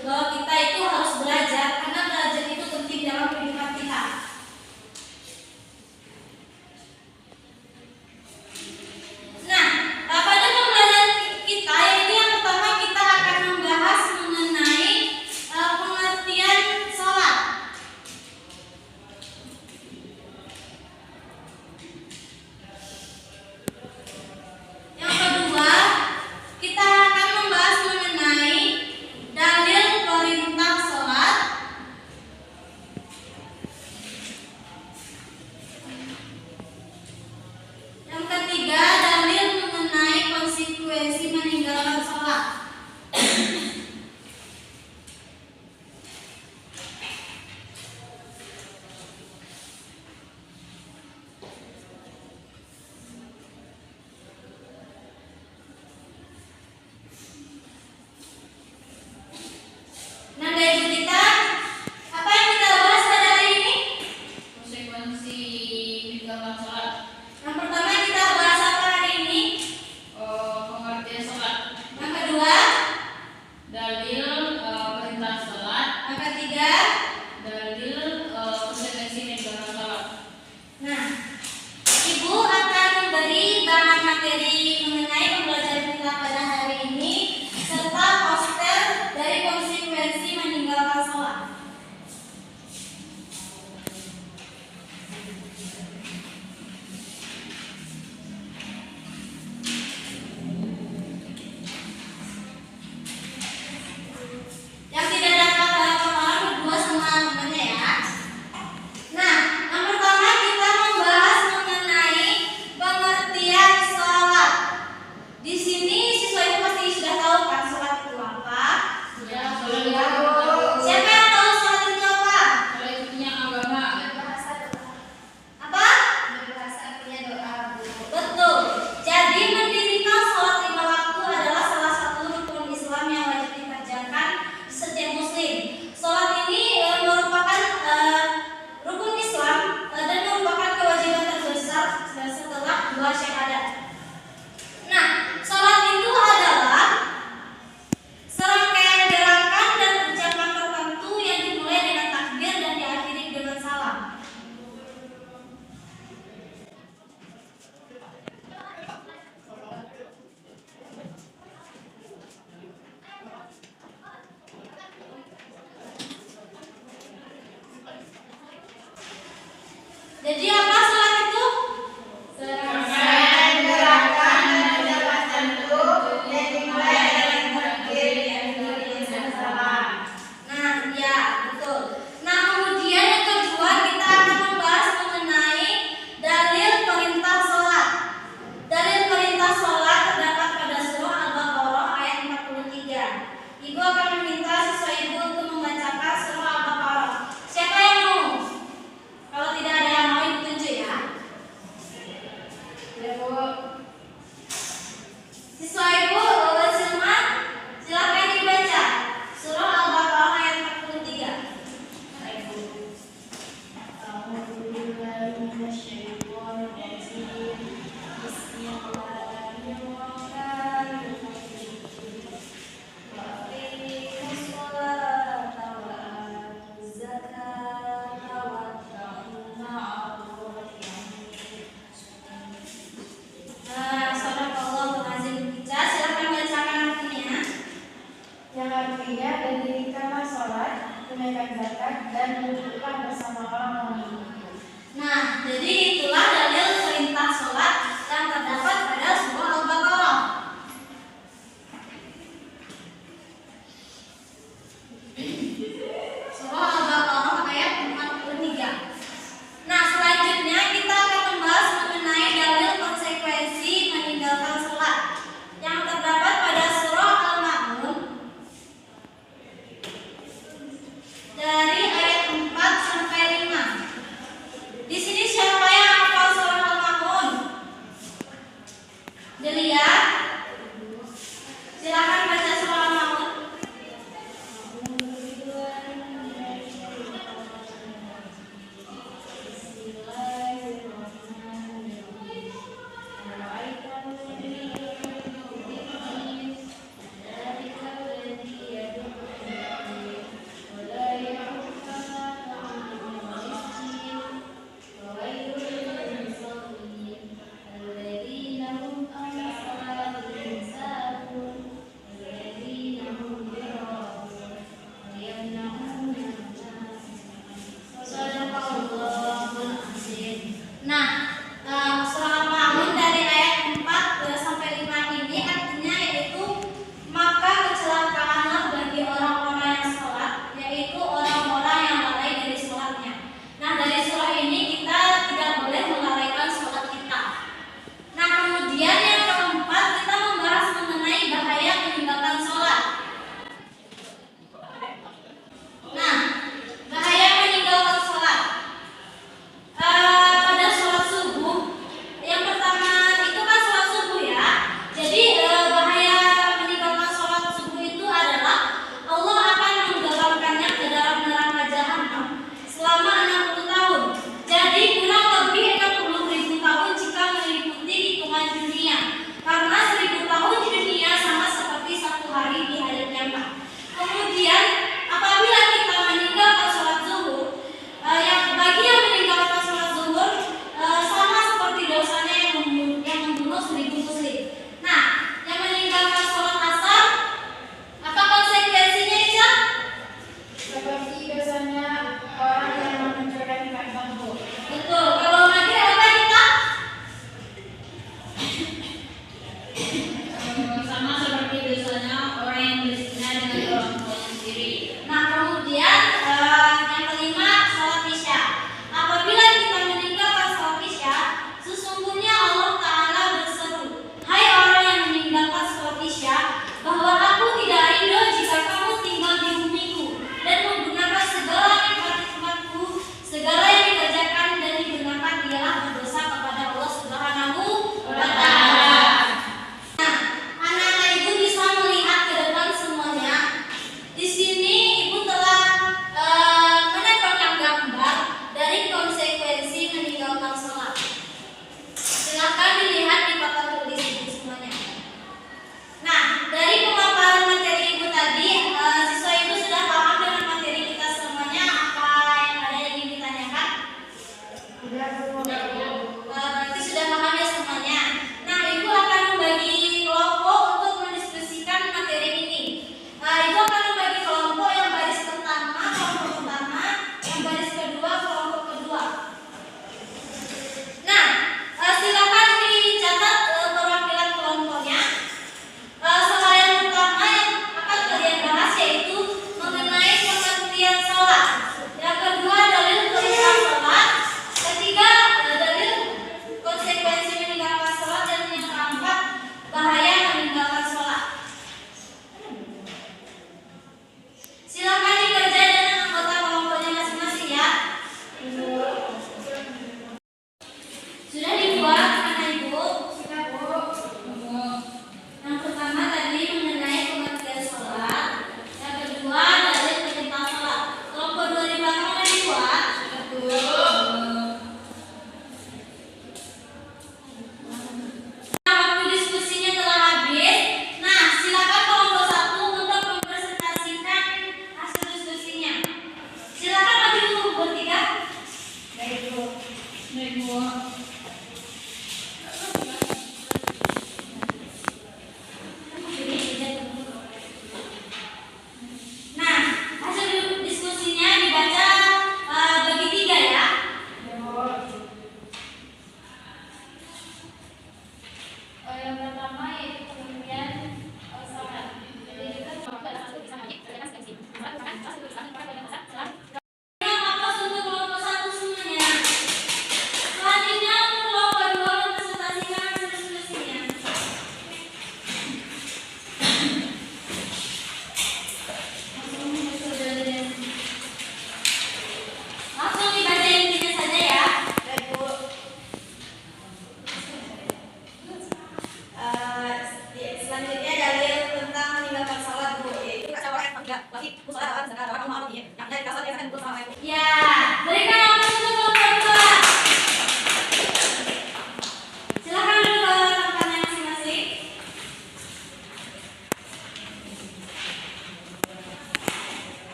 bahwa kita itu harus belajar karena belajar itu penting dalam kehidupan kita. Nah, pada pembelajaran kita ini yang pertama kita akan membahas mengenai pengertian sholat. Yang kedua, kita akan membahas mengenai dalil perintah sholat. Yang ketiga, dalil mengenai konsekuensi meninggalkan sholat. Nah, dari kita, apa yang kita bahas pada hari ini? Konsekuensi meninggalkan sholat. Yang pertama kita bahas apa hari ini? Pengertian sholat. Yang kedua, Dalil perintah sholat. yang ketiga. Dalil konsekuensi meninggalkan sholat. Nah, Ibu akan memberi bahan materi mengenai pembelajaran kita pada hari ini serta poster dari konsekuensi meninggalkan sholat. Yang tidak dapat hafalan berdua sama temannya ya. Nah, yang pertama kita membahas mengenai pengertian sholat. Di sini siswa itu pasti sudah tahu kan sholat itu apa? Ya, sholat itu Siapa yang tahu sholat itu apa? sholat itu punya agama. Apa? Betul. Jadi mendirikan sholat 5 waktu adalah salah satu rukun Islam yang wajib dikerjakan di setiap muslim. Sholat ini merupakan rukun Islam dan merupakan kewajiban terbesar setelah 2 syahadat. Nah, sholat itu adalah serangkaian gerakan dan ucapan tertentu yang dimulai dengan takbir dan diakhiri dengan salam. Jadi apa sholat itu? Serangkaian gerakan dan ucapan tertentu yang dimulai dengan takbir dan diakhiri dengan salam. Nah, ya, betul. Nah, kemudian yang kedua kita akan membahas mengenai dalil perintah sholat. Dalil perintah sholat terdapat pada surah Al-Baqarah ayat 43. Ibu akan meminta siswa ibu untuk membacakan surah Al-Baqarah. Siapa yang mau? Kalau tidak ada yang mau, ibu tunjuk ya. Ya, Bu. Siswa ibu, Silman, silakan dibaca surah Al-Baqarah ayat 43. Sadaqallahul azim. Silakan bacakan artinya. Yang artinya didirikanlah sholat, tunaikan zakat, dan duduklah bersama orang membutuhkan. Nah, jadi itulah dalil perintah sholat yang terdapat pada surah Al-Baqarah. Surah Al-Baqarah ayat 43. Nah, selanjutnya kita akan membahas mengenai dalil konsekuensi meninggalkan sholat yang terdapat pada surah Al-Ma'un dari ayat 4 sampai 5. Di sini siapa yang hafal surah Al-Ma'un? Dilihat. Silakan baca surah Al-Ma'un. Bismillahirrahmanirrahim.